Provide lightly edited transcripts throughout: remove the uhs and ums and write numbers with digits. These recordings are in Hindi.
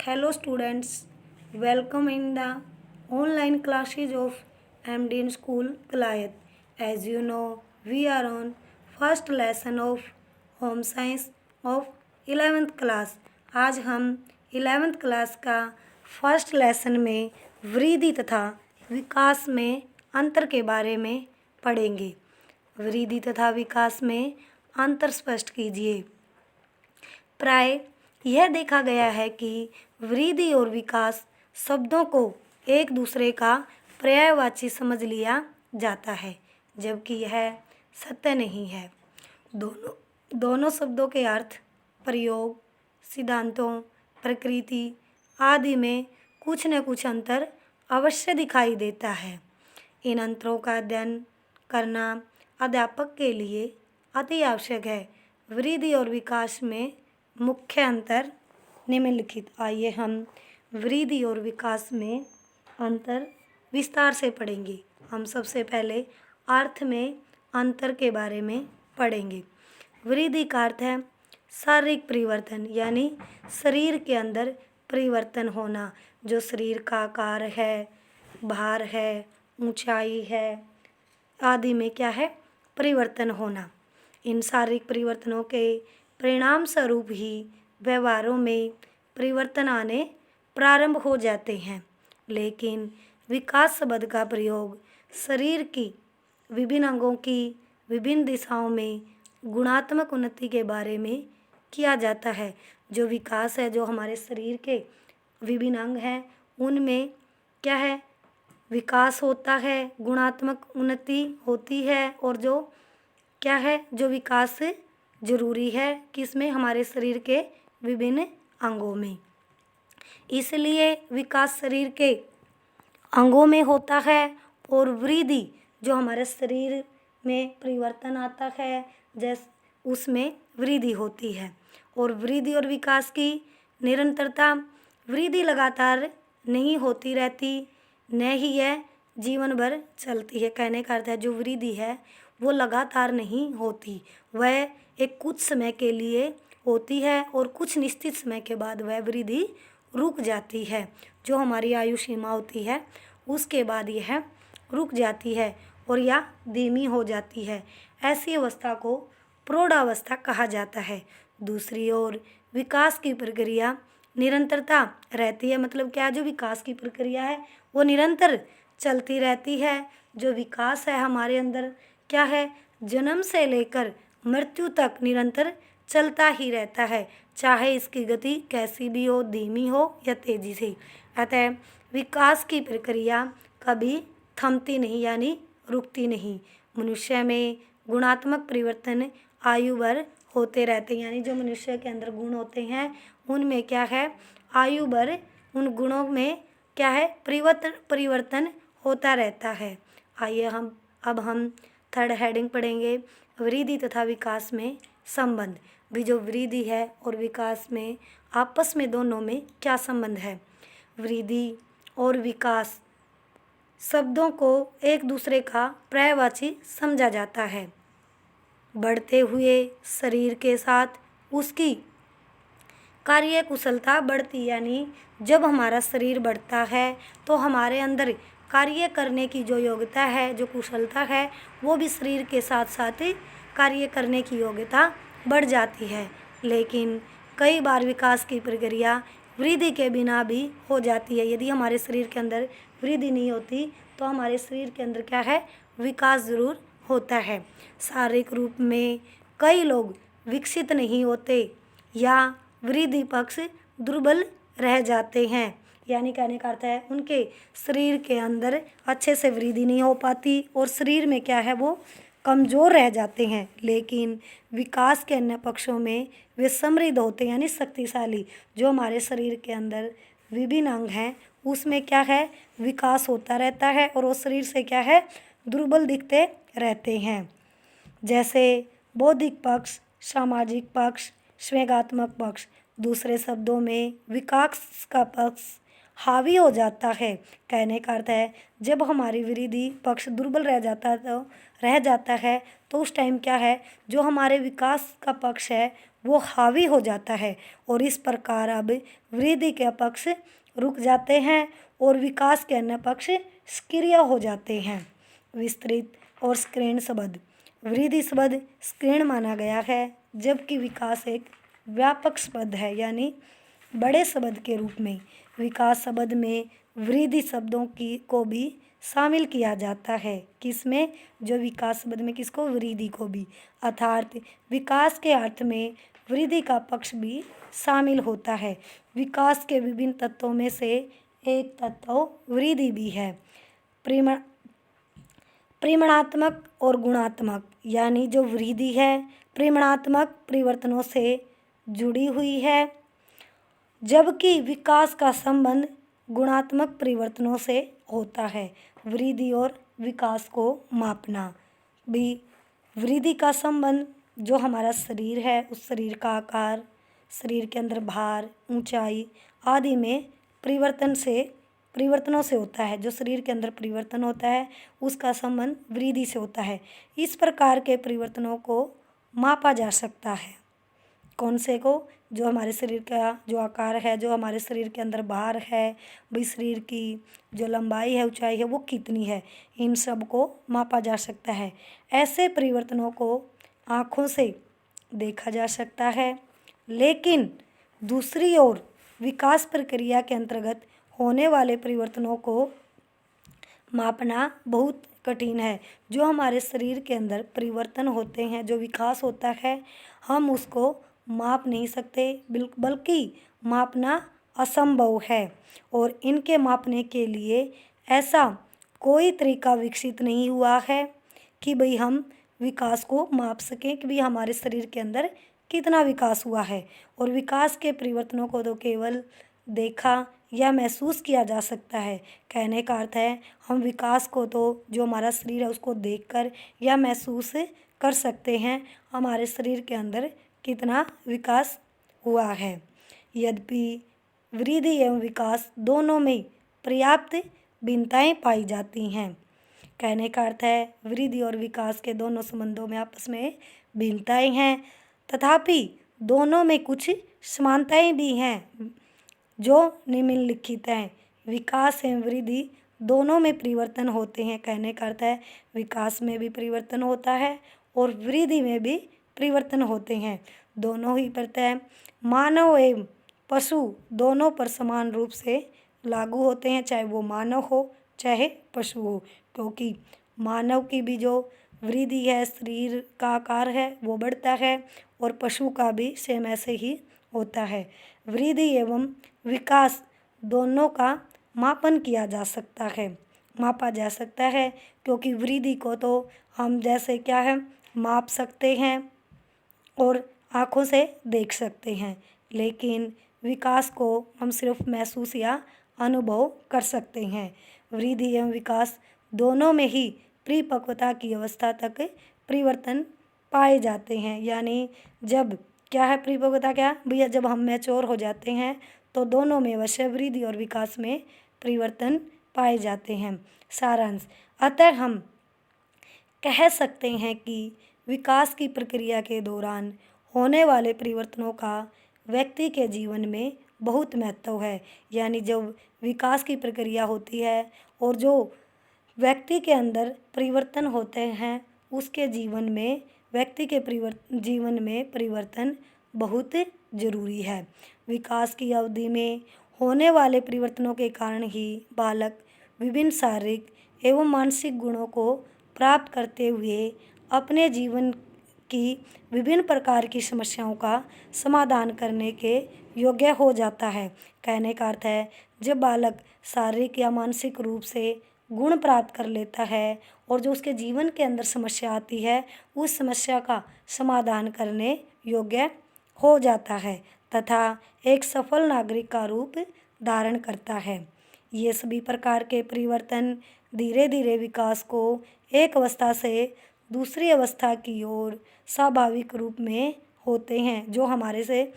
Hello students, welcome in the online classes of MD in School Kalayat. As you know, we are on first lesson of Home Science of 11th class. आज हम 11th क्लास का फर्स्ट लेसन में वृद्धि तथा विकास में अंतर के बारे में पढ़ेंगे। वृद्धि तथा विकास में अंतर स्पष्ट कीजिए। प्राय यह देखा गया है कि वृद्धि और विकास शब्दों को एक दूसरे का पर्यायवाची समझ लिया जाता है, जबकि यह सत्य नहीं है। दोनों शब्दों के अर्थ, प्रयोग, सिद्धांतों, प्रकृति आदि में कुछ न कुछ अंतर अवश्य दिखाई देता है। इन अंतरों का अध्ययन करना अध्यापक के लिए अति आवश्यक है। वृद्धि और विकास में मुख्य अंतर निम्नलिखित। आइए हम वृद्धि और विकास में अंतर विस्तार से पढ़ेंगे। हम सबसे पहले अर्थ में अंतर के बारे में पढ़ेंगे। वृद्धि का अर्थ है शारीरिक परिवर्तन, यानी शरीर के अंदर परिवर्तन होना। जो शरीर का आकार है, भार है, ऊंचाई है आदि में क्या है, परिवर्तन होना। इन शारीरिक परिवर्तनों के परिणाम स्वरूप ही व्यवहारों में परिवर्तन आने प्रारंभ हो जाते हैं। लेकिन विकास शब्द का प्रयोग शरीर की विभिन्न अंगों की विभिन्न दिशाओं में गुणात्मक उन्नति के बारे में किया जाता है। जो विकास है, जो हमारे शरीर के विभिन्न अंग हैं, उनमें क्या है, विकास होता है, गुणात्मक उन्नति होती है। और जो क्या है, जो विकास जरूरी है किसमें, हमारे शरीर के विभिन्न अंगों में। इसलिए विकास शरीर के अंगों में होता है और वृद्धि जो हमारे शरीर में परिवर्तन आता है, जैसे उसमें वृद्धि होती है। और वृद्धि और विकास की निरंतरता, वृद्धि लगातार नहीं होती रहती, न ही यह जीवन भर चलती है। कहने का अर्थ है जो वृद्धि है वो लगातार नहीं होती, वह एक कुछ समय के लिए होती है और कुछ निश्चित समय के बाद वह वृद्धि रुक जाती है। जो हमारी आयु सीमा होती है उसके बाद यह रुक जाती है और या धीमी हो जाती है। ऐसी अवस्था को प्रौढ़ावस्था कहा जाता है। दूसरी ओर विकास की प्रक्रिया निरंतरता रहती है। मतलब क्या, जो विकास की प्रक्रिया है वो निरंतर चलती रहती है। जो विकास है हमारे अंदर क्या है, जन्म से लेकर मृत्यु तक निरंतर चलता ही रहता है, चाहे इसकी गति कैसी भी हो, धीमी हो या तेजी से। अतः विकास की प्रक्रिया कभी थमती नहीं, यानी रुकती नहीं। मनुष्य में गुणात्मक परिवर्तन आयु भर होते रहते हैं, यानी जो मनुष्य के अंदर गुण होते हैं उनमें क्या है, आयु भर उन गुणों में क्या है, परिवर्तन होता रहता है। आइए हम थर्ड हेडिंग पढ़ेंगे, वृद्धि तथा विकास में संबंध। भी जो वृद्धि है और विकास में आपस में दोनों में क्या संबंध है। वृद्धि और विकास शब्दों को एक दूसरे का पर्यायवाची समझा जाता है। बढ़ते हुए शरीर के साथ उसकी कार्य कुशलता बढ़ती, यानी जब हमारा शरीर बढ़ता है तो हमारे अंदर कार्य करने की जो योग्यता है, जो कुशलता है, वो भी शरीर के साथ साथ कार्य करने की योग्यता बढ़ जाती है। लेकिन कई बार विकास की प्रक्रिया वृद्धि के बिना भी हो जाती है। यदि हमारे शरीर के अंदर वृद्धि नहीं होती तो हमारे शरीर के अंदर क्या है, विकास ज़रूर होता है। शारीरिक रूप में कई लोग विकसित नहीं होते या वृद्धि पक्ष दुर्बल रह जाते हैं, यानी कहने का अर्थ है उनके शरीर के अंदर अच्छे से वृद्धि नहीं हो पाती और शरीर में क्या है, वो कमज़ोर रह जाते हैं। लेकिन विकास के अन्य पक्षों में वे समृद्ध होते हैं, यानी शक्तिशाली। जो हमारे शरीर के अंदर विभिन्न अंग हैं उसमें क्या है, विकास होता रहता है और वो शरीर से क्या है, दुर्बल दिखते रहते हैं। जैसे बौद्धिक पक्ष, सामाजिक पक्ष, संवेगात्मक पक्ष। दूसरे शब्दों में विकास का पक्ष हावी हो जाता है। कहने का अर्थ है जब हमारी वृद्धि पक्ष दुर्बल रह जाता है तो उस टाइम क्या है, जो हमारे विकास का पक्ष है वो हावी हो जाता है और इस प्रकार अब वृद्धि के पक्ष रुक जाते हैं और विकास के अन्य पक्ष सक्रिय हो जाते हैं। विस्तृत और संकीर्ण शब्द। वृद्धि शब्द संकीर्ण माना गया है, जबकि विकास एक व्यापक शब्द है, यानी बड़े शब्द के रूप में। विकास शब्द में वृद्धि शब्दों की को भी शामिल किया जाता है। किसमें? जो विकास शब्द में किसको? वृद्धि को भी। अर्थात विकास के अर्थ में वृद्धि का पक्ष भी शामिल होता है। विकास के विभिन्न तत्वों में से एक तत्व वृद्धि भी है। परिमाणात्मक और गुणात्मक, यानी जो वृद्धि है परिमाणात्मक परिवर्तनों से जुड़ी हुई है, जबकि विकास का संबंध गुणात्मक परिवर्तनों से होता है। वृद्धि और विकास को मापना भी। वृद्धि का संबंध जो हमारा शरीर है, उस शरीर का आकार, शरीर के अंदर भार, ऊंचाई आदि में परिवर्तनों से होता है। जो शरीर के अंदर परिवर्तन होता है उसका संबंध वृद्धि से होता है। इस प्रकार के परिवर्तनों को मापा जा सकता है। कौन से को? जो हमारे शरीर का जो आकार है, जो हमारे शरीर के अंदर भार है, भाई शरीर की जो लंबाई है, ऊंचाई है, वो कितनी है, इन सब को मापा जा सकता है। ऐसे परिवर्तनों को आँखों से देखा जा सकता है, लेकिन दूसरी ओर विकास प्रक्रिया के अंतर्गत होने वाले परिवर्तनों को मापना बहुत कठिन है। जो हमारे शरीर के अंदर परिवर्तन होते हैं, जो विकास होता है, हम उसको माप नहीं सकते, बल्कि मापना असंभव है। और इनके मापने के लिए ऐसा कोई तरीका विकसित नहीं हुआ है कि भाई हम विकास को माप सकें कि भाई हमारे शरीर के अंदर कितना विकास हुआ है। और विकास के परिवर्तनों को तो केवल देखा या महसूस किया जा सकता है। कहने का अर्थ है हम विकास को तो जो हमारा शरीर है उसको देखकर या महसूस कर सकते हैं हमारे शरीर के अंदर कितना विकास हुआ है। यद्यपि वृद्धि एवं विकास दोनों में पर्याप्त भिन्नताएं पाई जाती हैं। कहने का अर्थ है वृद्धि और विकास के दोनों संबंधों में आपस में भिन्नताएं हैं, तथापि दोनों में कुछ समानताएं भी हैं जो निम्नलिखित हैं। विकास एवं वृद्धि दोनों में परिवर्तन होते हैं। कहने का अर्थ है विकास में भी परिवर्तन होता है और वृद्धि में भी परिवर्तन होते हैं। दोनों ही प्रत्यय मानव एवं पशु दोनों पर समान रूप से लागू होते हैं, चाहे वो मानव हो चाहे पशु हो, क्योंकि मानव की भी जो वृद्धि है, शरीर का आकार है, वो बढ़ता है और पशु का भी सेम ऐसे ही होता है। वृद्धि एवं विकास दोनों का मापन किया जा सकता है, मापा जा सकता है, क्योंकि वृद्धि को तो हम जैसे क्या है माप सकते हैं और आँखों से देख सकते हैं, लेकिन विकास को हम सिर्फ महसूस या अनुभव कर सकते हैं। वृद्धि एवं विकास दोनों में ही परिपक्वता की अवस्था तक परिवर्तन पाए जाते हैं। यानी जब क्या है परिपक्वता, क्या भैया, जब हम मैच्योर हो जाते हैं तो दोनों में अवश्य वृद्धि और विकास में परिवर्तन पाए जाते हैं। सारांश। अतः हम कह सकते हैं कि विकास की प्रक्रिया के दौरान होने वाले परिवर्तनों का व्यक्ति के जीवन में बहुत महत्व है। यानी जब विकास की प्रक्रिया होती है और जो व्यक्ति के अंदर परिवर्तन होते हैं उसके जीवन में, व्यक्ति के जीवन में परिवर्तन बहुत जरूरी है। विकास की अवधि में होने वाले परिवर्तनों के कारण ही बालक विभिन्न शारीरिक एवं मानसिक गुणों को प्राप्त करते हुए अपने जीवन की विभिन्न प्रकार की समस्याओं का समाधान करने के योग्य हो जाता है। कहने का अर्थ है जब बालक शारीरिक या मानसिक रूप से गुण प्राप्त कर लेता है और जो उसके जीवन के अंदर समस्या आती है उस समस्या का समाधान करने योग्य हो जाता है तथा एक सफल नागरिक का रूप धारण करता है। ये सभी प्रकार के परिवर्तन धीरे धीरे विकास को एक अवस्था से दूसरी अवस्था की ओर स्वाभाविक रूप में होते हैं। जो हमारे से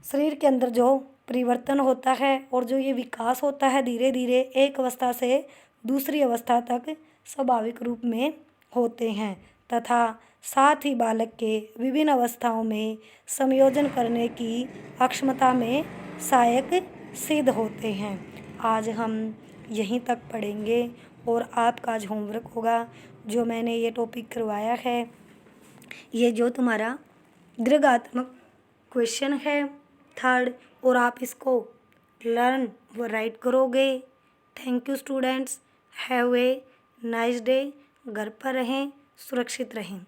शरीर के अंदर जो परिवर्तन होता है और जो ये विकास होता है धीरे धीरे एक अवस्था से दूसरी अवस्था तक स्वाभाविक रूप में होते हैं तथा साथ ही बालक के विभिन्न अवस्थाओं में संयोजन करने की अक्षमता में सहायक सिद्ध होते हैं। आज हम यहीं तक पढ़ेंगे और आपका आज होमवर्क होगा जो मैंने ये टॉपिक करवाया है, ये जो तुम्हारा दृगात्मक क्वेश्चन है थर्ड, और आप इसको लर्न व राइट करोगे। Thank you students, have a nice day. घर पर रहें, सुरक्षित रहें।